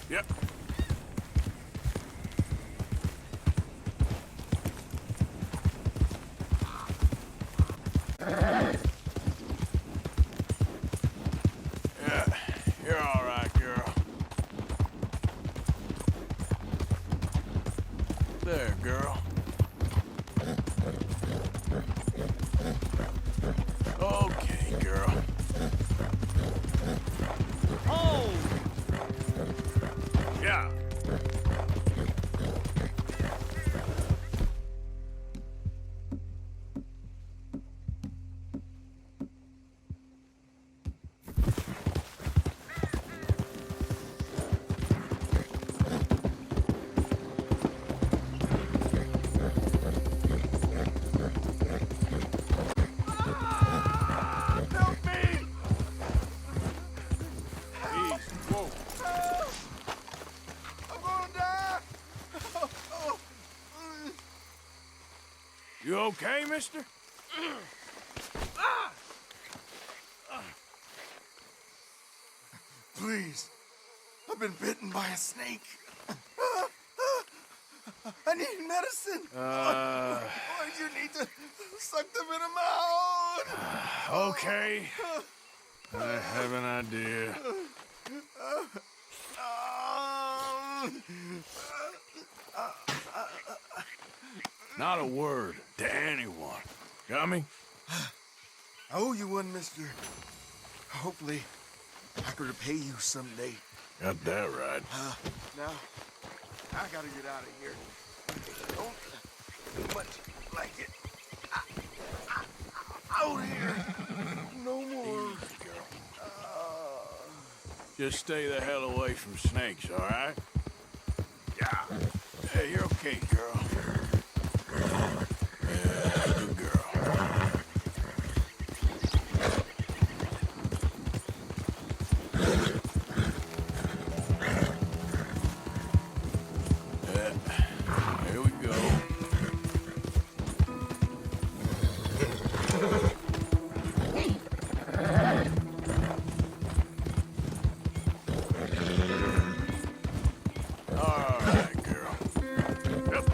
Yep. Yeah, you're all right, girl. There, girl. Okay, girl. Oh! Yeah. Help me! Easy. Whoa. I'm gonna die! You okay, mister? Please. I've been bitten by a snake. I need medicine. Oh, you need to suck the venom out. Okay. I have an idea. Not a word to anyone. Got me? I owe you one, mister. Hopefully, I could repay you someday. Got that right. Now, I gotta get out of here. Don't do much like it. Out here. No more. Easy, girl. Just stay the hell away from snakes, all right? Yeah. Hey, you're okay, girl. Yeah, good girl. Yeah. Here we go. All right, girl. Yep.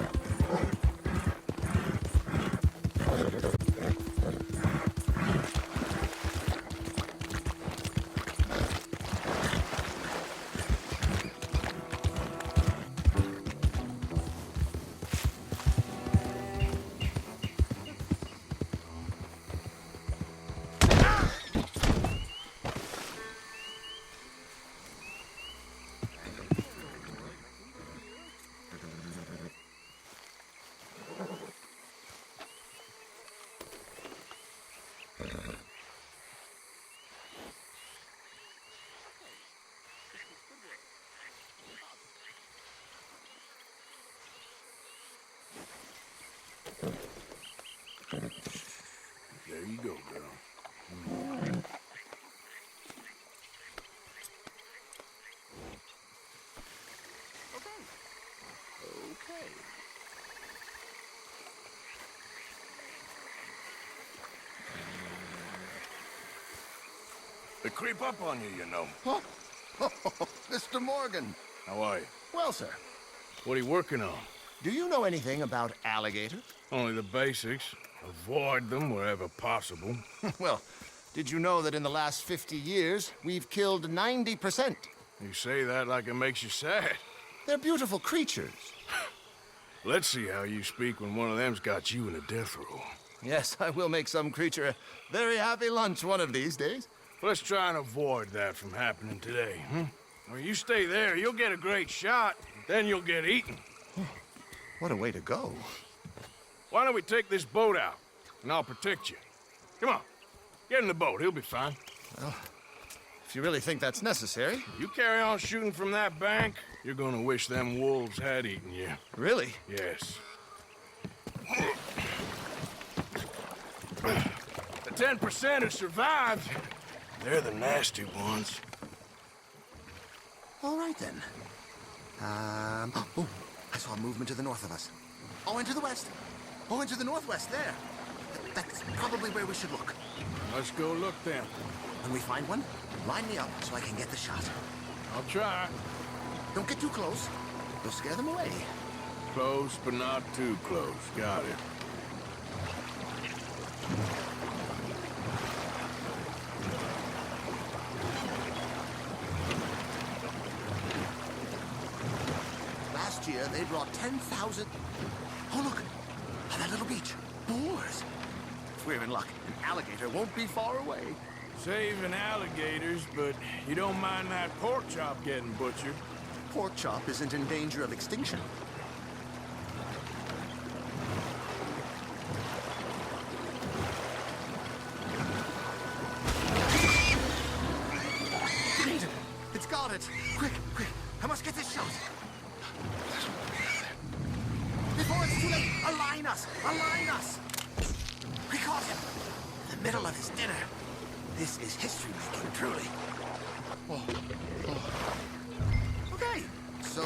There you go, girl. Okay. They creep up on you, you know. Oh, Mr. Morgan. How are you? Well, sir, What are you working on? do you know anything about alligators? Only the basics. Avoid them wherever possible. Well, did you know that in the last 50 years, we've killed 90%? You say that like it makes you sad. They're beautiful creatures. Let's see how you speak when one of them's got you in a death row. Yes, I will make some creature a very happy lunch one of these days. Let's try and avoid that from happening today, huh? Well, you stay there, you'll get a great shot, then you'll get eaten. What a way to go. Why don't we take this boat out, and I'll protect you. Come on, get in the boat, he'll be fine. Well, if you really think that's necessary. You carry on shooting from that bank, you're gonna wish them wolves had eaten you. Really? Yes. The 10% who survived, they're the nasty ones. All right, then. Oh, I saw a movement to the north of us. Oh, into the west. Oh, into the northwest, there. That's probably where we should look. Let's go look then. When we find one, line me up so I can get the shot. I'll try. Don't get too close. You'll scare them away. Close, but not too close. Got it. Last year, they brought 10,000... Oh, look! On that little beach. Boars! If we're in luck, an alligator won't be far away. Saving alligators, but you don't mind that pork chop getting butchered. Pork chop isn't in danger of extinction. Great! It's got it! Quick, quick! I must get this shot! Before it's too late, align us! Align us! We caught him! In the middle of his dinner. This is history-making, truly. Okay, so,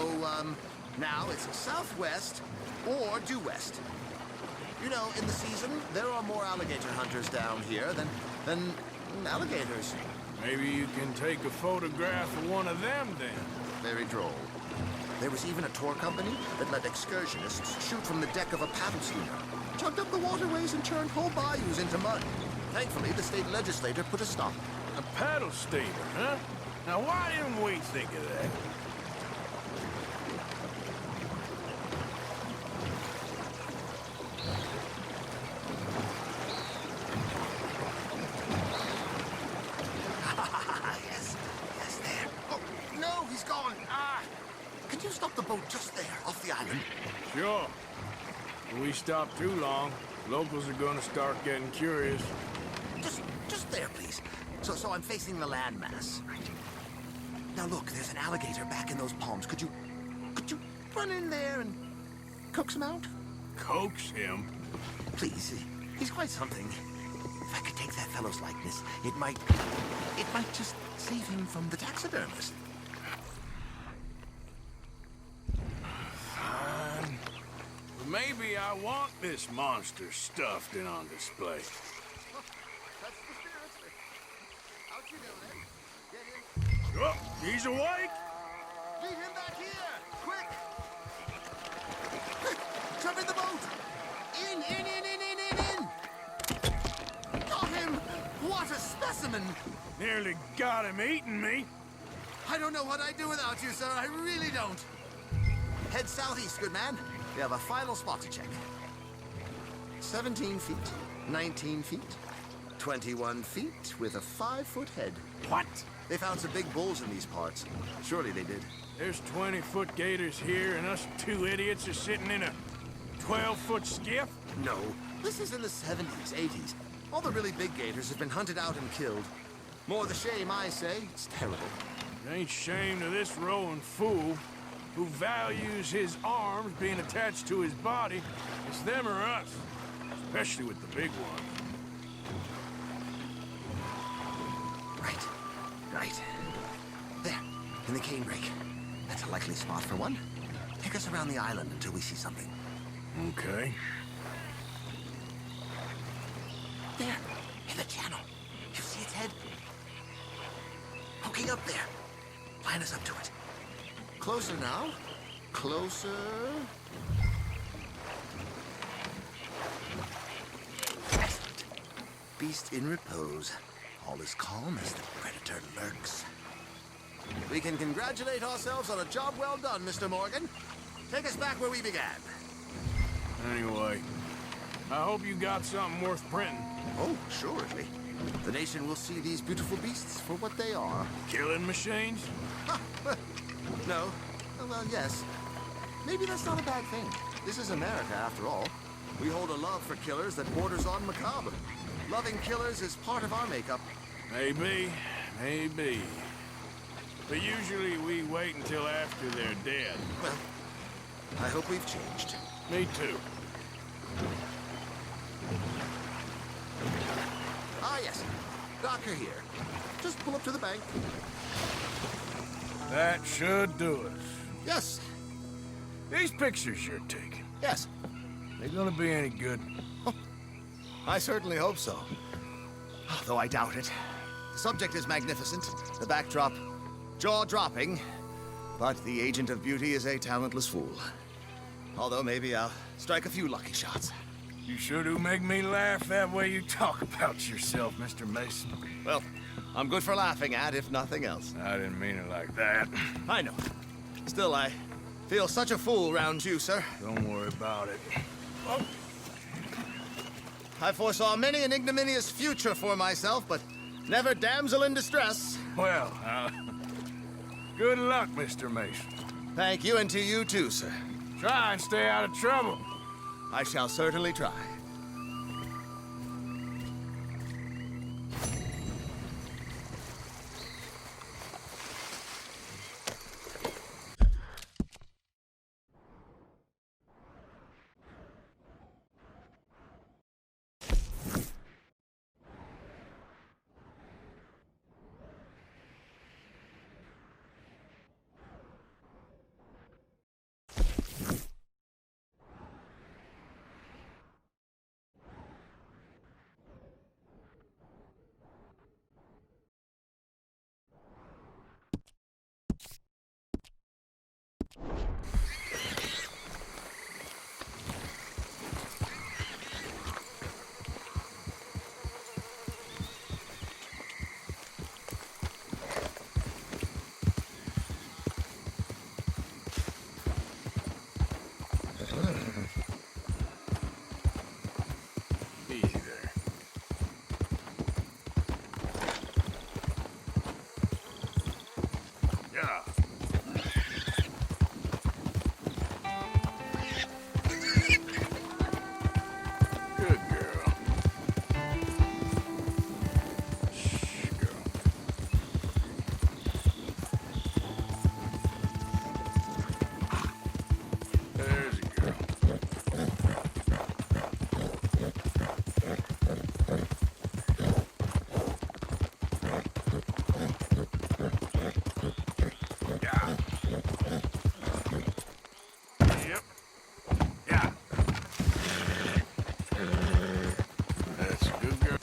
now it's southwest or due west. You know, in the season, there are more alligator hunters down here than alligators. Maybe you can take a photograph of one of them, then. Very droll. There was even a tour company that let excursionists shoot from the deck of a paddle schooner, chugged up the waterways and churned whole bayous into mud. Thankfully, the state legislature put a stop. A paddle steamer, huh? Now, why didn't we think of that? Yes, yes, there. Oh, no, he's gone. Ah! Can you stop the boat just there, off the island? Sure. If we stop too long, locals are gonna start getting curious. Just there, please. So I'm facing the landmass. Right. Now look, there's an alligator back in those palms. Could you run in there and coax him out? Coax him? Please, he's quite something. If I could take that fellow's likeness, it might just save him from the taxidermist. Fine. Maybe I want this monster stuffed and on display. That's the spirit. Out you go then. Get in. Oh, he's awake! Lead him back here! Quick! Quick! Jump in the boat! In! Got him! What a specimen! Nearly got him eating me. I don't know what I'd do without you, sir. I really don't. Head southeast, good man. We have a final spot to check. 17 feet, 19 feet, 21 feet with a 5-foot head. What? They found some big bulls in these parts. Surely they did. There's 20-foot gators here, and us two idiots are sitting in a 12-foot skiff? No, this is in the 70s, 80s. All the really big gators have been hunted out and killed. More the shame, I say. It's terrible. Ain't shame to this rowing fool who values his arms being attached to his body. It's them or us, especially with the big ones. Right. There, in the canebrake. That's a likely spot for one. Take us around the island until we see something. Okay. There, in the channel. You see its head? Poking up there. Line us up to it. Closer now. Closer. Excellent. Beast in repose. All is calm as the predator lurks. We can congratulate ourselves on a job well done, Mr. Morgan. Take us back where we began. Anyway, I hope you got something worth printing. Oh, assuredly. The nation will see these beautiful beasts for what they are. Killing machines? No. Well, yes. Maybe that's not a bad thing. This is America, after all. We hold a love for killers that borders on macabre. Loving killers is part of our makeup. Maybe. But usually we wait until after they're dead. Well, I hope we've changed. Me too. Ah, yes. Docker here. Just pull up to the bank. That should do us. Yes. These pictures you're taking, Yes. they gonna be any good? I certainly hope so. Though I doubt it. The subject is magnificent, the backdrop jaw-dropping, but the agent of beauty is a talentless fool. Although maybe I'll strike a few lucky shots. You sure do make me laugh that way you talk about yourself, Mr. Mason. Well, I'm good for laughing at, if nothing else. I didn't mean it like that. I know. Still, I feel such a fool round you, sir. Don't worry about it. I foresaw many an ignominious future for myself, but never damsel in distress. Well, good luck, Mr. Mason. Thank you, and to you too, sir. Try and stay out of trouble. I shall certainly try. Easy there. Yeah. Good girl. Shh, girl. There's a girl. Yeah. Yep. Yeah. That's a good girl.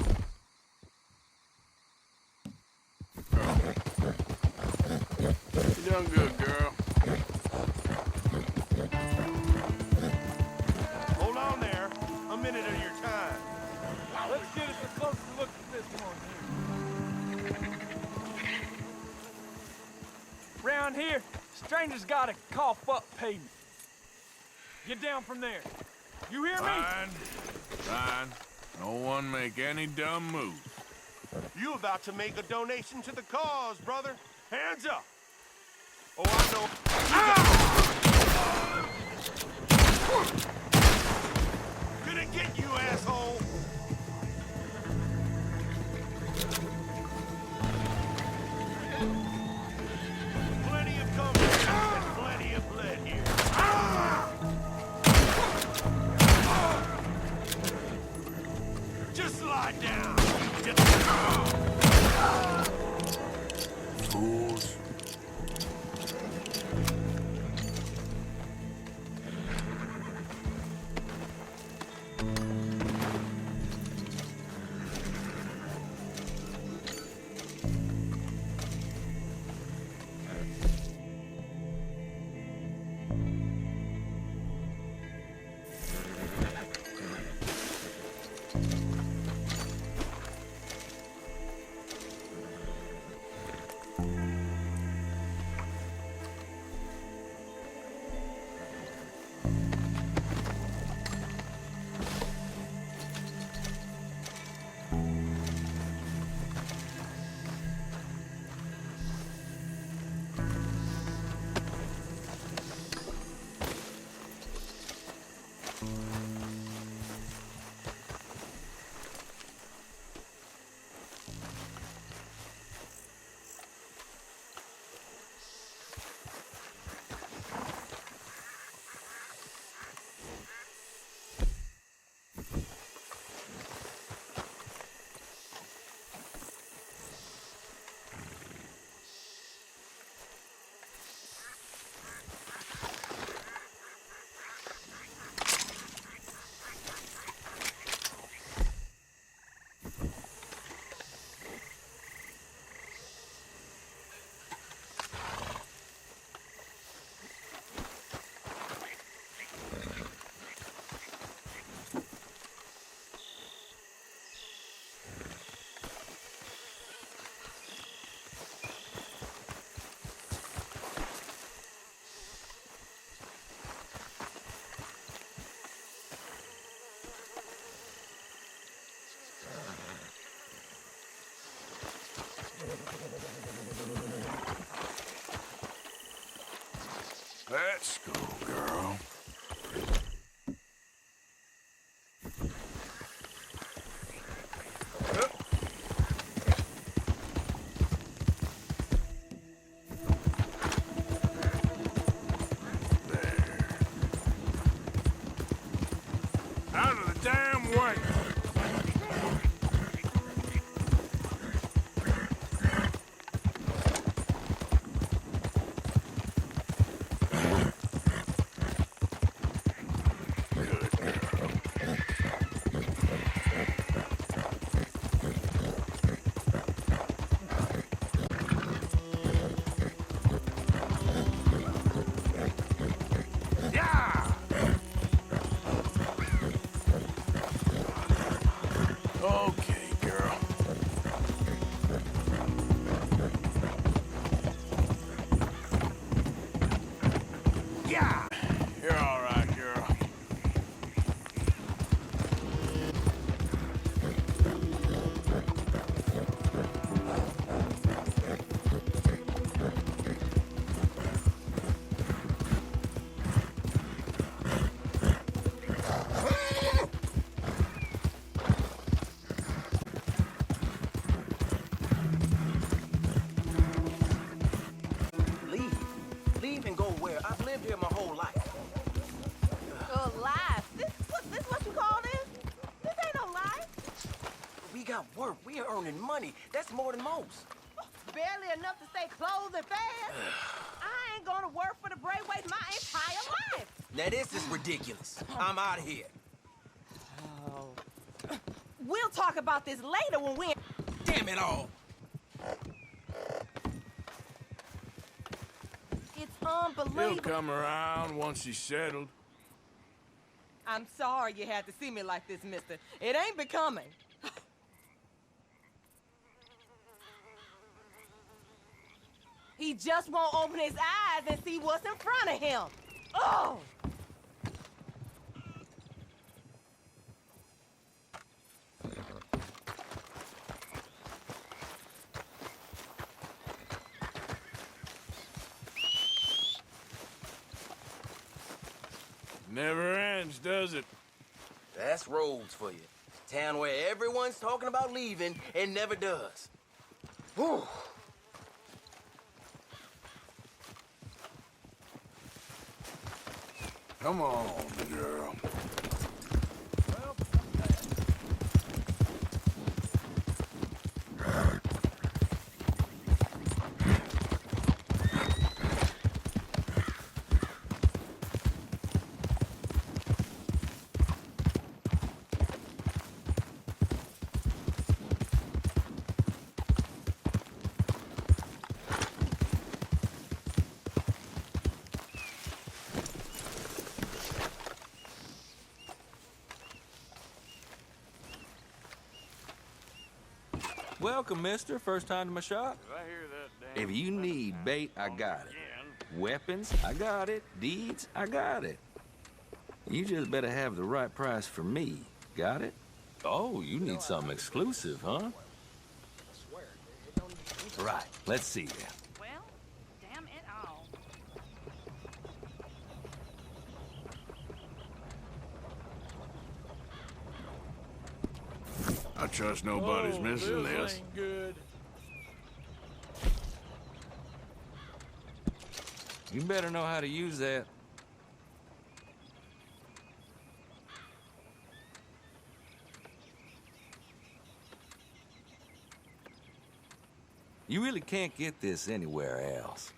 You done good, girl. Hold on there. A minute of your time. Let's get us a closer look at this one here. Round here, strangers gotta cough up payment. Get down from there. You hear me? Fine. Fine. No one make any dumb moves. You about to make a donation to the cause, brother. Hands up. Oh, I know. Gonna get you, asshole. Plenty of comfort and plenty of blood here. Just lie down. Fools. Let's go, girl. Out of the damn way! Yeah! Okay, girl. Yeah! You're all right, girl. Leave. Leave and go where? I've lived here my whole life. Oh, life. This what you call this? This ain't no life. We got work. We are earning money. That's more than most. Barely enough to stay clothed and fed. I ain't gonna work for the Braithwaites my entire life. Now this is ridiculous. I'm out of here. We'll talk about this later when we... Damn it all. It's He'll unbelievable. come around once he's settled. I'm sorry you had to see me like this, mister. It ain't becoming. He just won't open his eyes and see what's in front of him. Oh! Never ends, does it? That's Rhodes for you. Town where everyone's talking about leaving and never does. Whew. Come on, girl. Welcome, mister. First time to my shop. If I hear that damn If you need bait, I got it. again, Weapons, I got it. Deeds, I got it. You just better have the right price for me. Got it? Oh, you need something exclusive, huh? Right. Let's see ya. Well, damn it all. I trust nobody's Oh, missing this. Ain't good. You better know how to use that. You really can't get this anywhere else.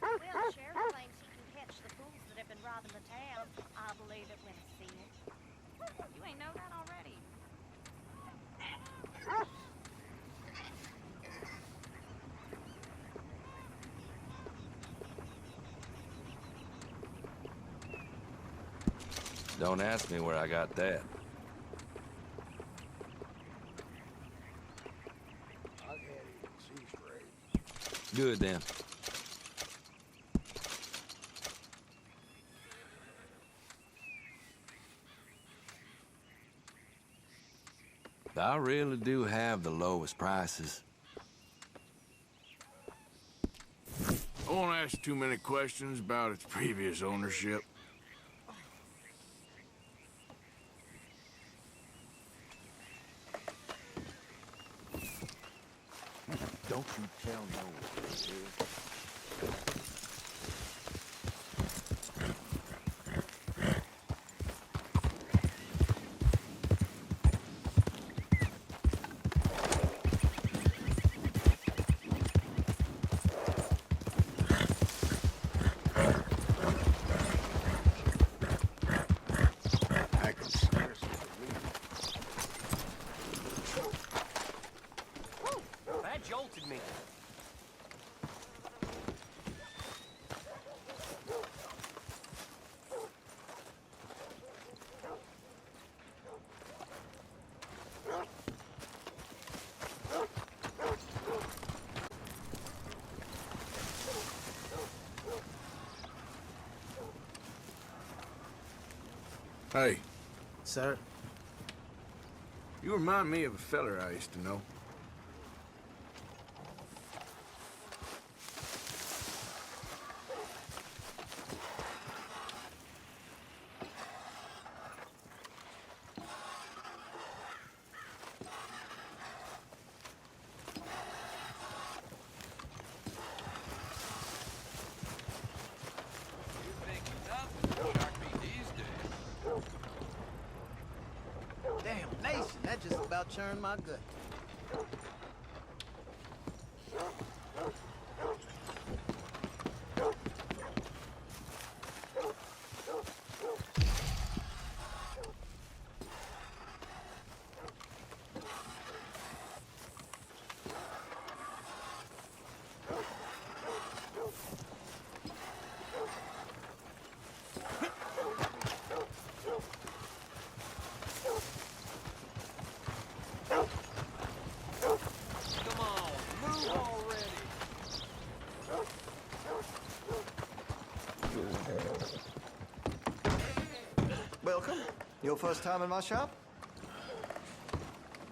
Well, the sheriff claims he can catch the fools that have been robbing the town. I believe it when I see it. You ain't know that already. Don't ask me where I got that. Good then. I really do have the lowest prices. won't ask too many questions about its previous ownership. Don't you tell no one, dude. I can scarcely believe it. That jolted me. Hey, Sir? you remind me of a feller I used to know. Damn nation, that just about churned my gut. Come on, move already. Welcome. Your first time in my shop?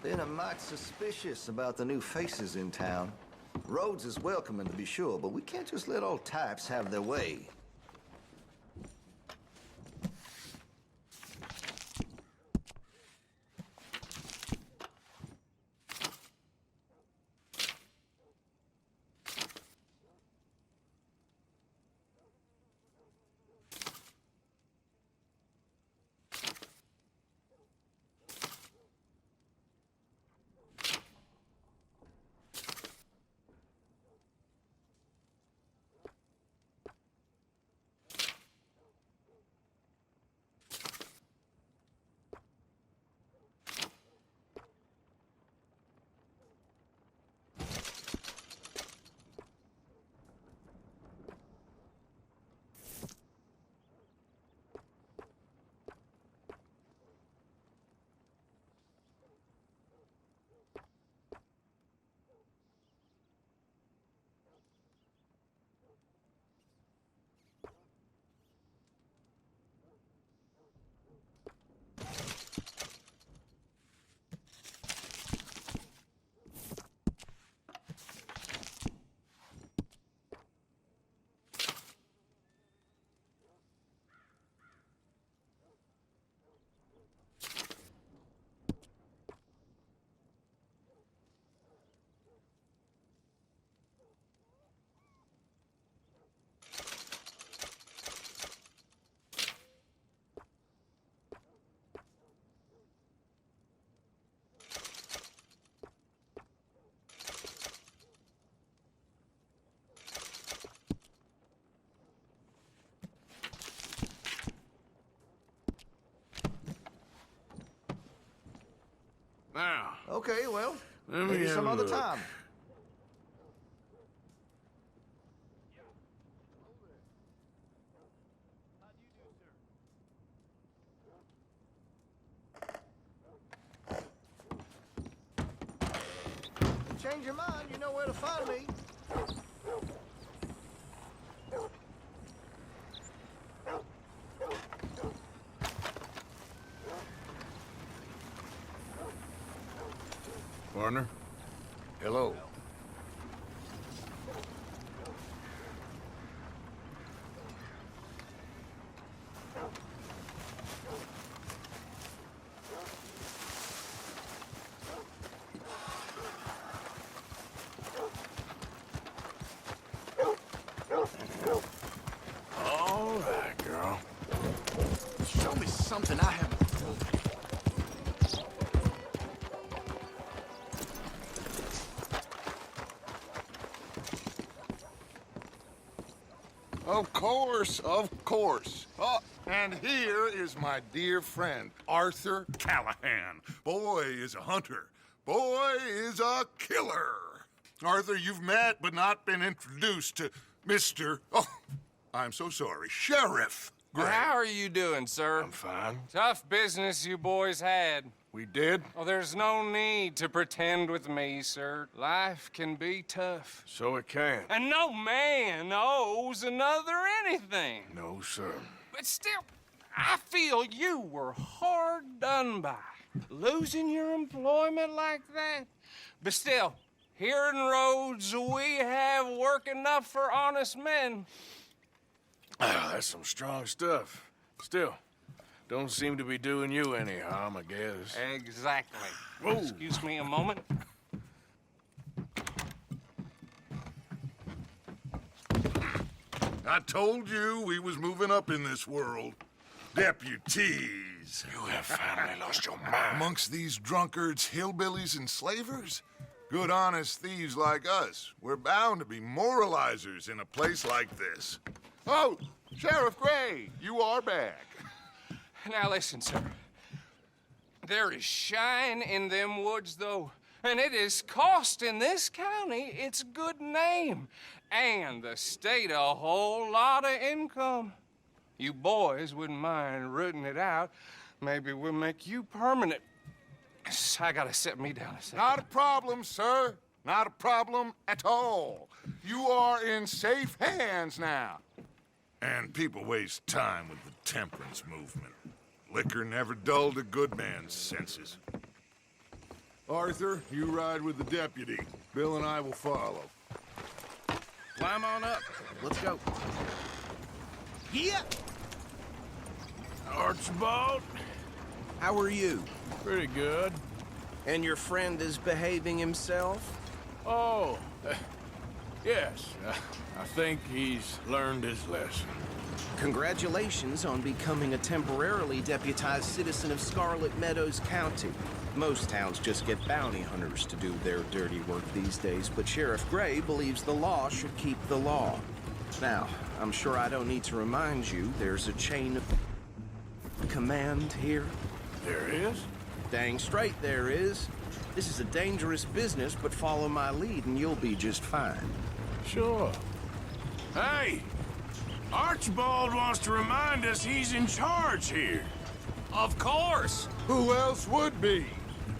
Been a mite suspicious about the new faces in town. Rhodes is welcoming, to be sure, but we can't just let old types have their way. Now, Okay, well, let me maybe have some a other look. time. Change your mind, you know where to find me. Partner. Hello. Show me something I haven't told you. Of course, of course. Oh, and here is my dear friend, Arthur Callahan. Boy is a hunter. Boy is a killer. Arthur, you've met but not been introduced to Mr. Oh, I'm so sorry, Sheriff Gray. How are you doing, sir? I'm fine. Tough business you boys had. We did? Oh, there's no need to pretend with me, sir. Life can be tough. So it can. And no man owes another anything. No, sir. But still, I feel you were hard done by. Losing your employment like that. But still, here in Rhodes, we have work enough for honest men. Ah, that's some strong stuff. Still, don't seem to be doing you any harm, I guess. Exactly. Whoa. Excuse me a moment. I told you we was moving up in this world. Deputies. You have finally lost your mind. Amongst these drunkards, hillbillies, and slavers? Good, honest thieves like us. We're bound to be moralizers in a place like this. Oh, Sheriff Gray, you are back. Now listen, sir. There is shine in them woods, though, and it is costing this county its good name and the state a whole lot of income. You boys wouldn't mind rooting it out. Maybe we'll make you permanent. I gotta set me down a second. Not a problem, sir. Not a problem at all. You are in safe hands now. And people waste time with the temperance movement. Liquor never dulled a good man's senses. Arthur, you ride with the deputy. Bill and I will follow. Climb on up. Let's go. Yeah. Archibald? How are you? Pretty good. And your friend is behaving himself? Oh, yes. I think he's learned his lesson. Congratulations on becoming a temporarily deputized citizen of Scarlet Meadows County. Most towns just get bounty hunters to do their dirty work these days, but Sheriff Gray believes the law should keep the law. Now, I'm sure I don't need to remind you there's a chain of command here. There is? Dang straight there is. This is a dangerous business, but follow my lead and you'll be just fine. Sure. Hey! Archibald wants to remind us he's in charge here. Of course! Who else would be?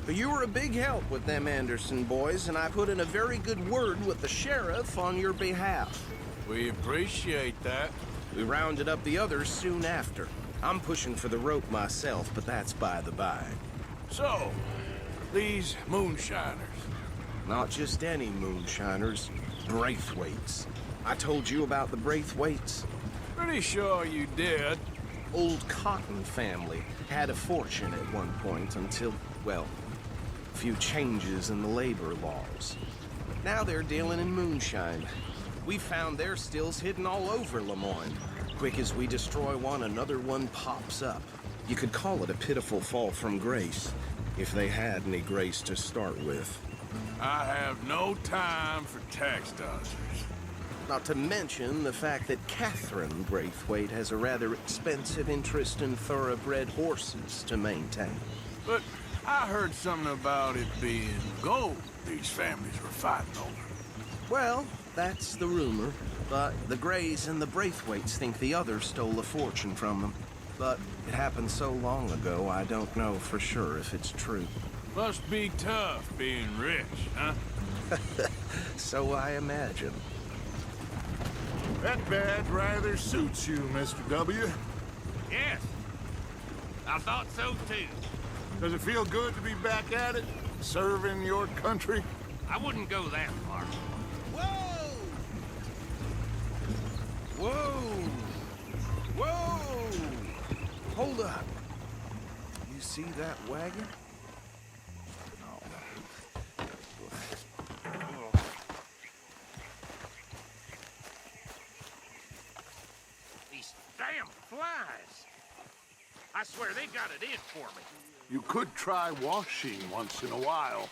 But you were a big help with them Anderson boys, and I put in a very good word with the sheriff on your behalf. We appreciate that. We rounded up the others soon after. I'm pushing for the rope myself, but that's by the by. So, these moonshiners. Not just any moonshiners, Braithwaites. I told you about the Braithwaites? Pretty sure you did. Old Cotton family had a fortune at one point until, well, a few changes in the labor laws. Now they're dealing in moonshine. We found their stills hidden all over Lemoyne. Quick as we destroy one, another one pops up. You could call it a pitiful fall from grace, if they had any grace to start with. I have no time for tax dodgers. Not to mention the fact that Catherine Braithwaite has a rather expensive interest in thoroughbred horses to maintain. But I heard something about it being gold these families were fighting over. Well, that's the rumor. But the Grays and the Braithwaites think the others stole a fortune from them. But it happened so long ago, I don't know for sure if it's true. Must be tough being rich, huh? So I imagine. That badge rather suits you, Mr. W. Yes. I thought so too. Does it feel good to be back at it? Serving your country? I wouldn't go that far. Whoa! Whoa! Whoa! Hold up. You see that wagon? These damn flies. I I swear they got it in for me. You could try washing once in a while.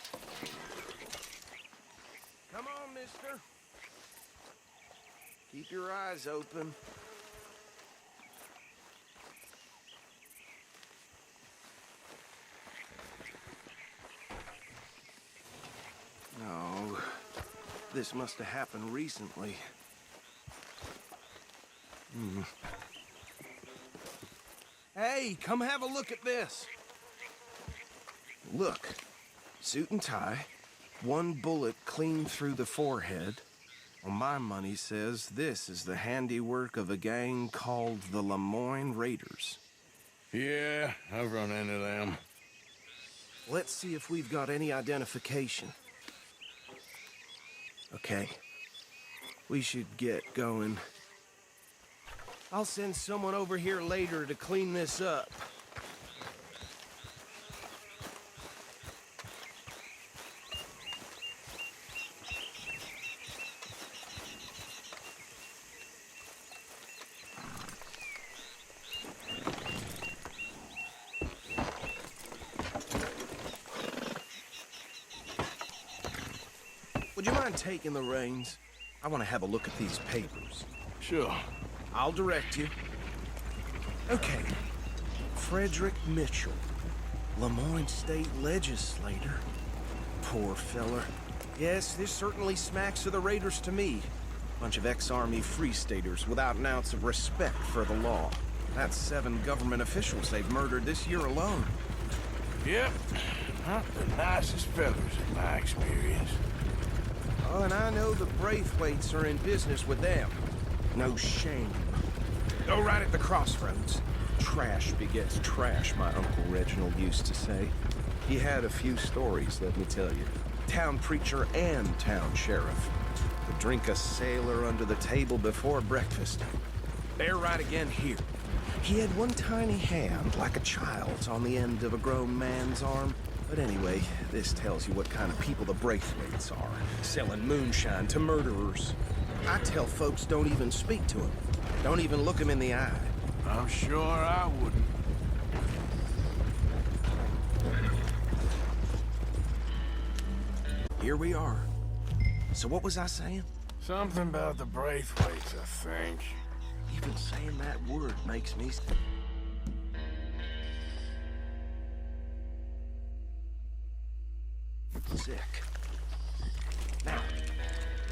Come on, mister. Keep your eyes open. No, this must have happened recently. Hey, come have a look at this. Look, suit and tie, one bullet clean through the forehead. Well, my money says this is the handiwork of a gang called the Lemoyne Raiders. Yeah, I've run into them. Let's see if we've got any identification. Okay. We should get going. I'll send someone over here later to clean this up. Would you mind taking the reins? I want to have a look at these papers. Sure. I'll direct you. Okay. Frederick Mitchell, Lemoyne State Legislator. Poor feller. Yes, this certainly smacks of the Raiders to me. Bunch of ex-Army Free Staters without an ounce of respect for the law. That's 7 government officials they've murdered this year alone. Yep. Not the nicest fellas in my experience. Oh, and I know the Braithwaites are in business with them. No shame. Go right at the crossroads. Trash begets trash, my Uncle Reginald used to say. He had a few stories, let me tell you. Town preacher and town sheriff. Would drink a sailor under the table before breakfast. They're right again here. He had one tiny hand, like a child's, on the end of a grown man's arm. But anyway, this tells you what kind of people the Braithwaites are. Selling moonshine to murderers. I tell folks don't even speak to him. Don't even look him in the eye. I'm sure I wouldn't. Here we are. So what was I saying? Something about the Braithwaites, I think. Even saying that word makes me sick. Now,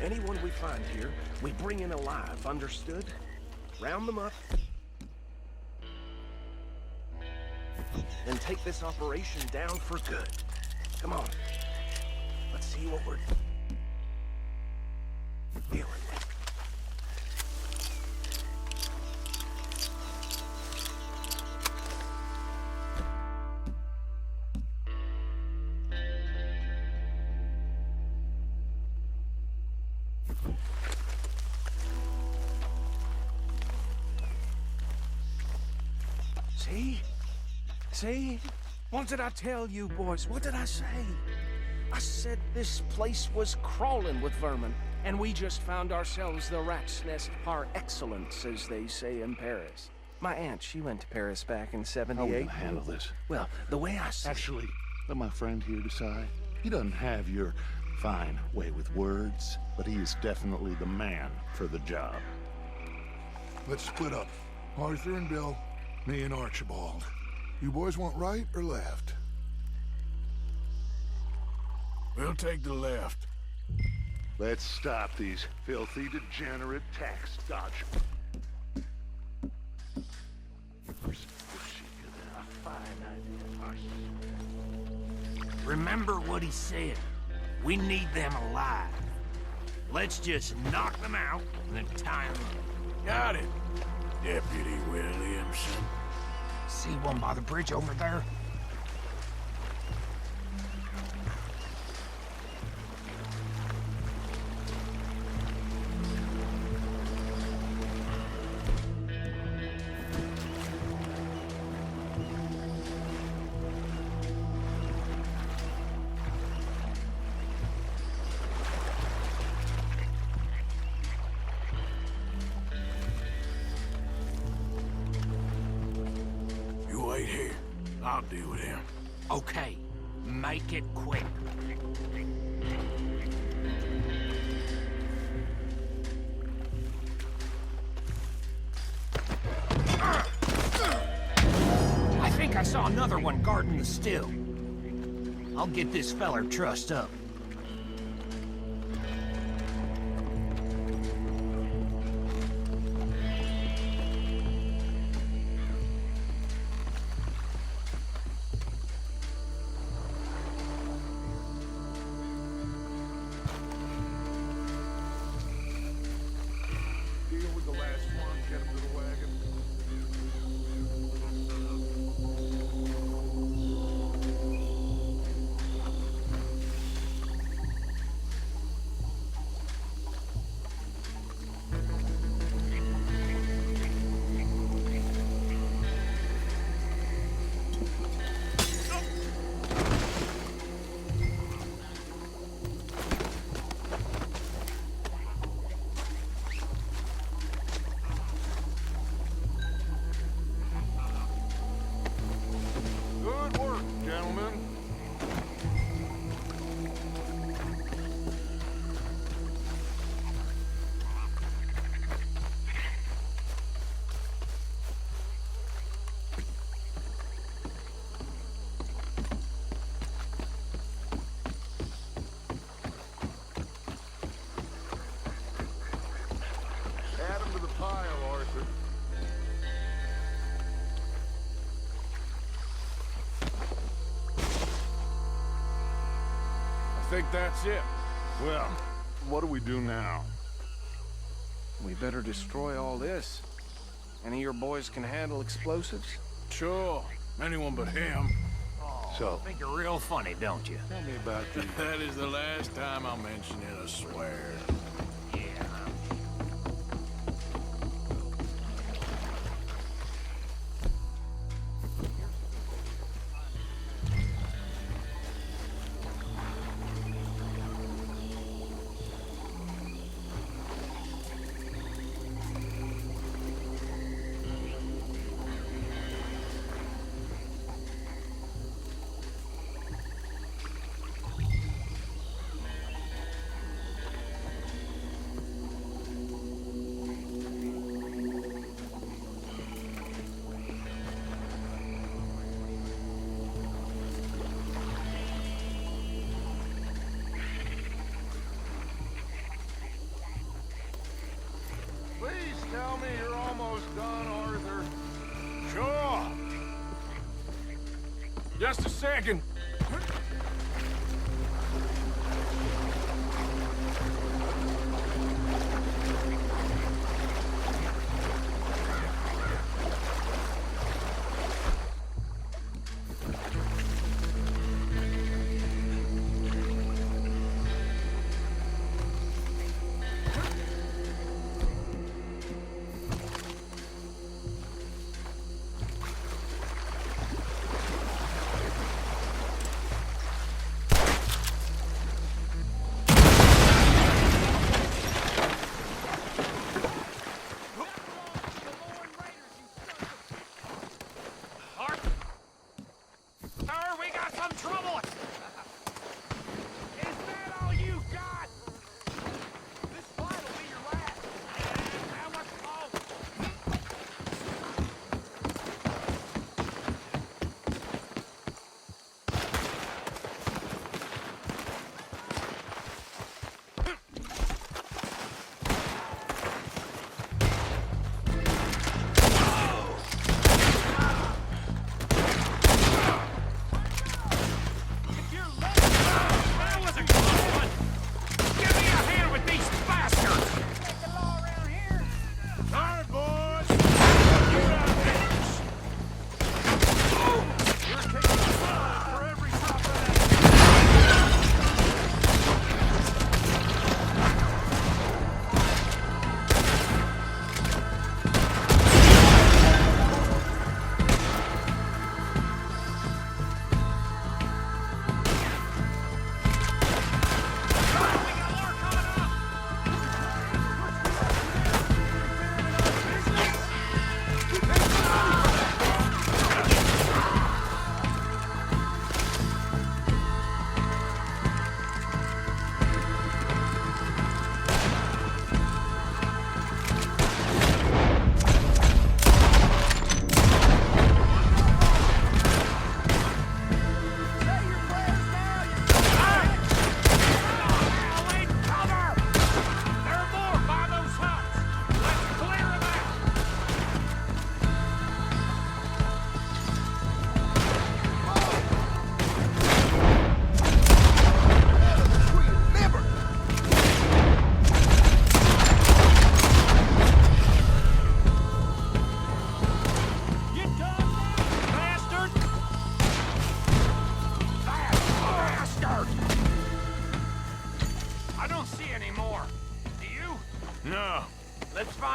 anyone we find here, we bring in alive, understood? Round them up. And take this operation down for good. Come on. Let's see what we're dealing with. See? What did I tell you, boys? What did I say? I said this place was crawling with vermin, and we just found ourselves the rat's nest par excellence, as they say in Paris. My aunt, she went to Paris back in '78. How are we gonna handle this? Well, the way I see Actually, let my friend here decide. He doesn't have your fine way with words, but he is definitely the man for the job. Let's split up. Arthur and Bill, me and Archibald. You boys want right or left? We'll take the left. Let's stop these filthy, degenerate tax dodgers. Remember what he said. We need them alive. Let's just knock them out and then tie them up. Got it, Deputy Williamson. See one by the bridge over there? You wait here. I'll deal with him. Okay, make it quick. I think I saw another one guarding the still. I'll get this feller trussed up. Deal with the last one, get him to the wagon. Good work, gentlemen. Add 'em to the pile, Arthur. I think that's it. Well, what do we do now? We better destroy all this. Any of your boys can handle explosives? Sure. Anyone but him. So, Think you're real funny, don't you? tell me about the... That is the last time I'll mention it, I swear. Yeah. Please tell me you're almost done, Arthur. Sure. Just a second.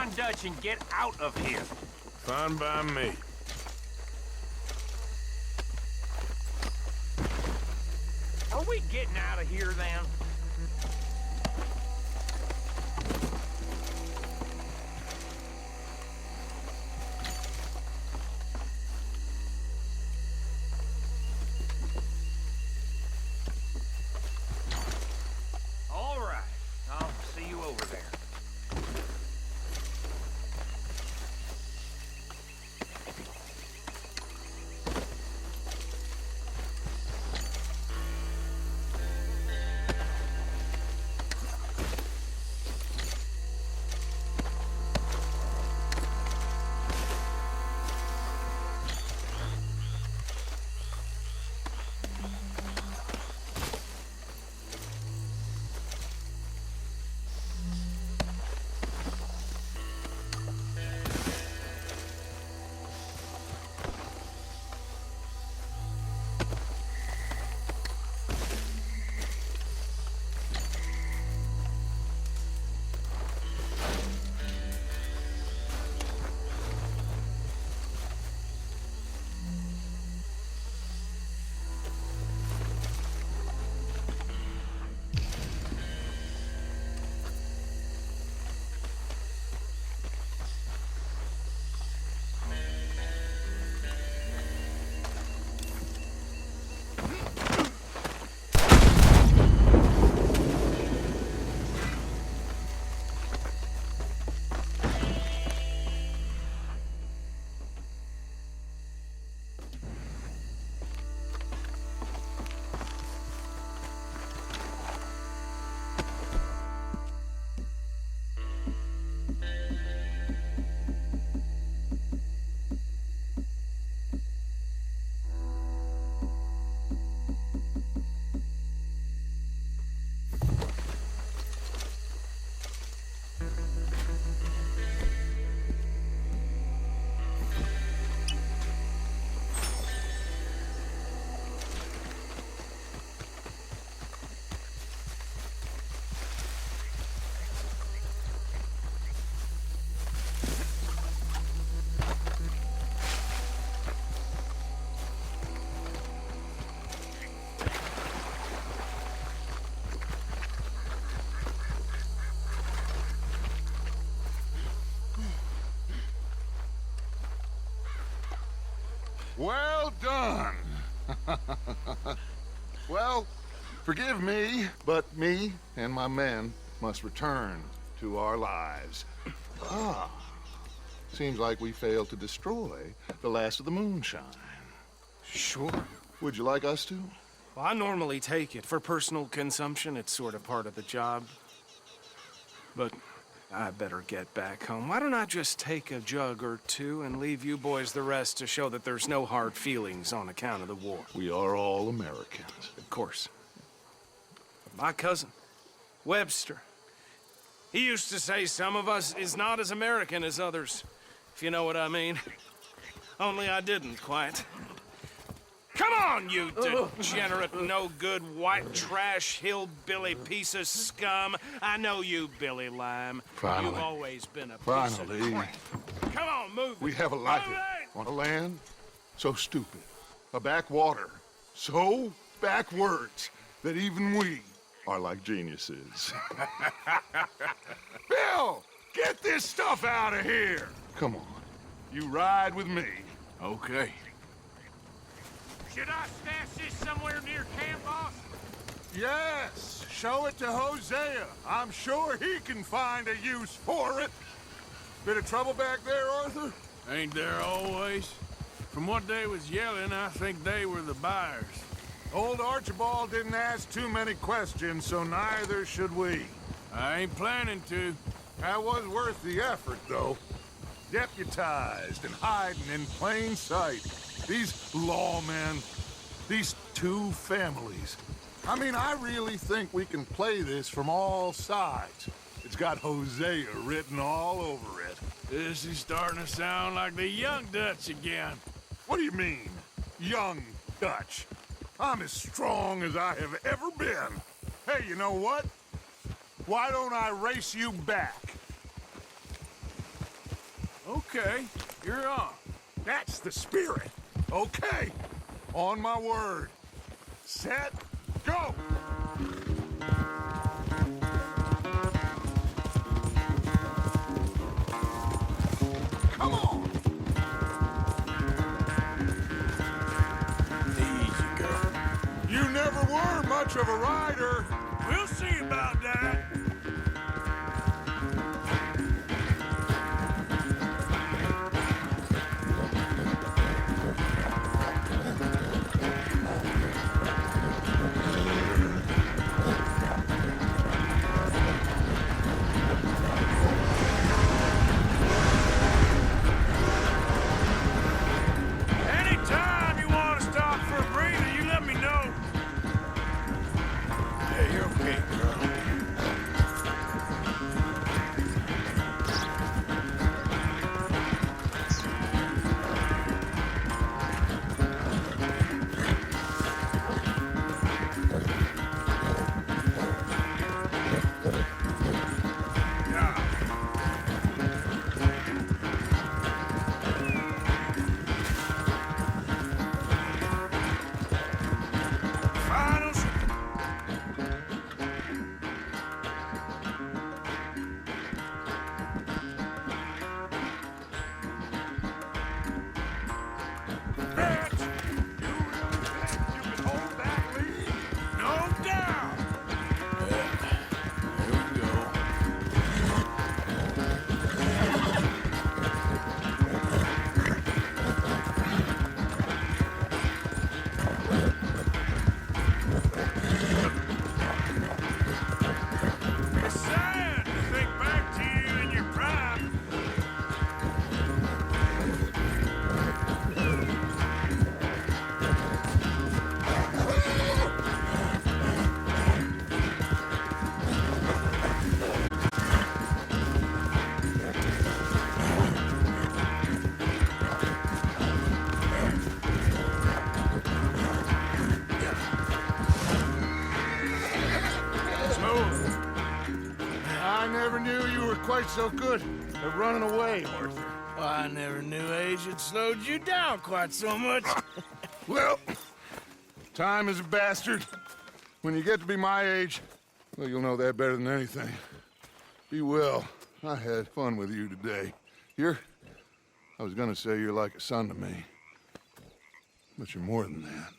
on Dutch and get out of here. Fine by me. Are we getting out of here then? All right. I'll see you over there. Well done. Well, forgive me, but me and my men must return to our lives. Ah, seems like we failed to destroy the last of the moonshine. Sure. Would you like us to? Well, I normally take it. For personal consumption, it's sort of part of the job. But I better get back home. Why don't I just take a jug or two and leave you boys the rest to show that there's no hard feelings on account of the war? We are all Americans. Of course. My cousin, Webster, he used to say some of us is not as American as others, if you know what I mean. Only I didn't quite. Come on, you degenerate, no-good, white trash, hillbilly piece of scum. I know you, Billy Lime. Finally. You've always been a piece Finally. of crap. Come on, move We it. have a life Move it! on a land so stupid, a backwater so backwards that even we are like geniuses. Bill, get this stuff out of here. Come on, you ride with me. Okay. Should I stash this somewhere near camp, boss? Yes, show it to Hosea. I'm sure he can find a use for it. Bit of trouble back there, Arthur? Ain't there always? From what they was yelling, I think they were the buyers. Old Archibald didn't ask too many questions, so neither should we. I ain't planning to. That was worth the effort, though. Deputized and hiding in plain sight. These lawmen, these two families. I mean, I really think we can play this from all sides. It's got Hosea written all over it. This is starting to sound like the young Dutch again. What do you mean, young Dutch? I'm as strong as I have ever been. Hey, you know what? Why don't I race you back? Okay, you're on. That's the spirit. Okay. On my word. Set, go! Come on! Easy, girl. You never were much of a rider. We'll see about that. Anytime you want to stop for a breather, you let me know. Yeah, you're okay, girl. Finals. Bet. You really think you can hold that lead? No doubt. Here we go. It's sad to think back to you in your prime. Smooth. I never knew you were quite so good at running away, Arthur. I never knew age had slowed you down quite so much. Well, time is a bastard. When you get to be my age, well, you'll know that better than anything. Be well. I had fun with you today. I was gonna say you're like a son to me. But you're more than that.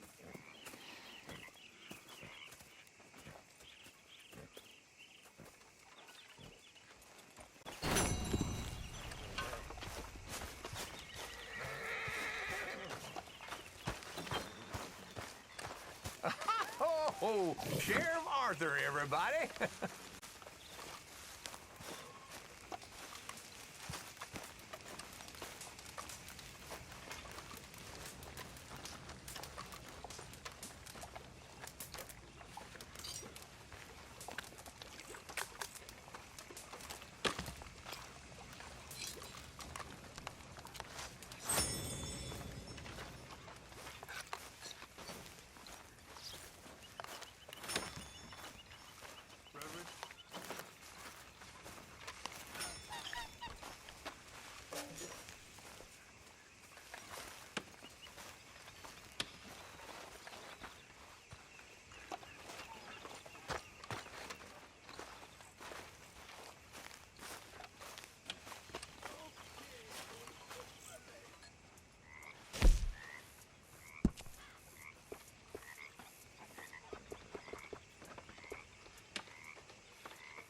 Oh, Sheriff Arthur, everybody.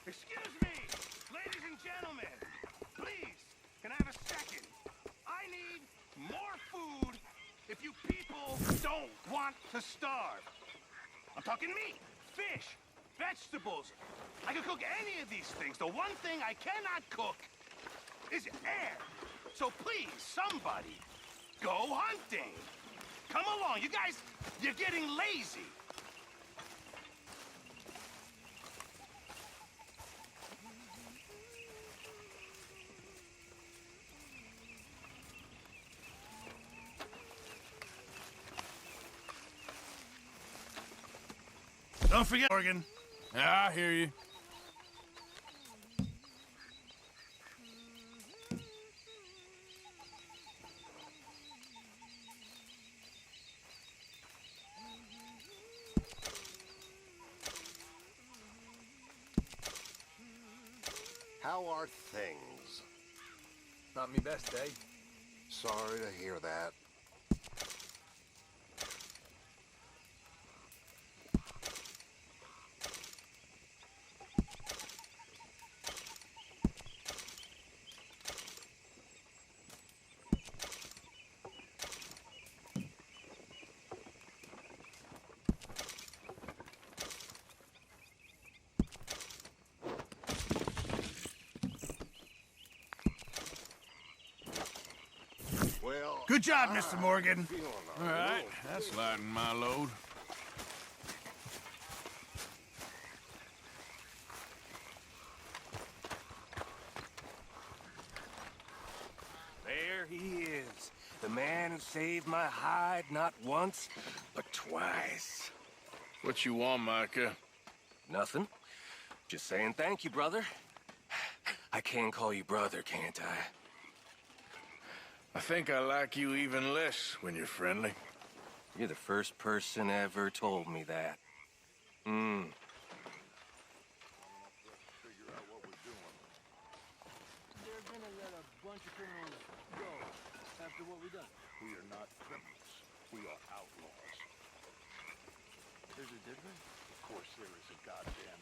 Excuse me, ladies and gentlemen. Please, can I have a second? I need more food if you people don't want to starve. I'm talking meat, fish, vegetables. I can cook any of these things. The one thing I cannot cook is air. So please, somebody, go hunting. Come along. You guys, you're getting lazy. Don't forget, Morgan. I hear you. how are things? Not me best day. Sorry to hear that. Well, Good job, Mr. Morgan. All right, that's lighting my load. There he is. The man who saved my hide not once, but twice. What you want, Micah? Nothing. Just saying thank you, brother. I can call you brother, can't I? I think I like you even less when you're friendly. You're the first person ever told me that. They're gonna let a bunch of criminals go after what we done. we are not criminals. We are outlaws. There's a difference? Of course there is a goddamn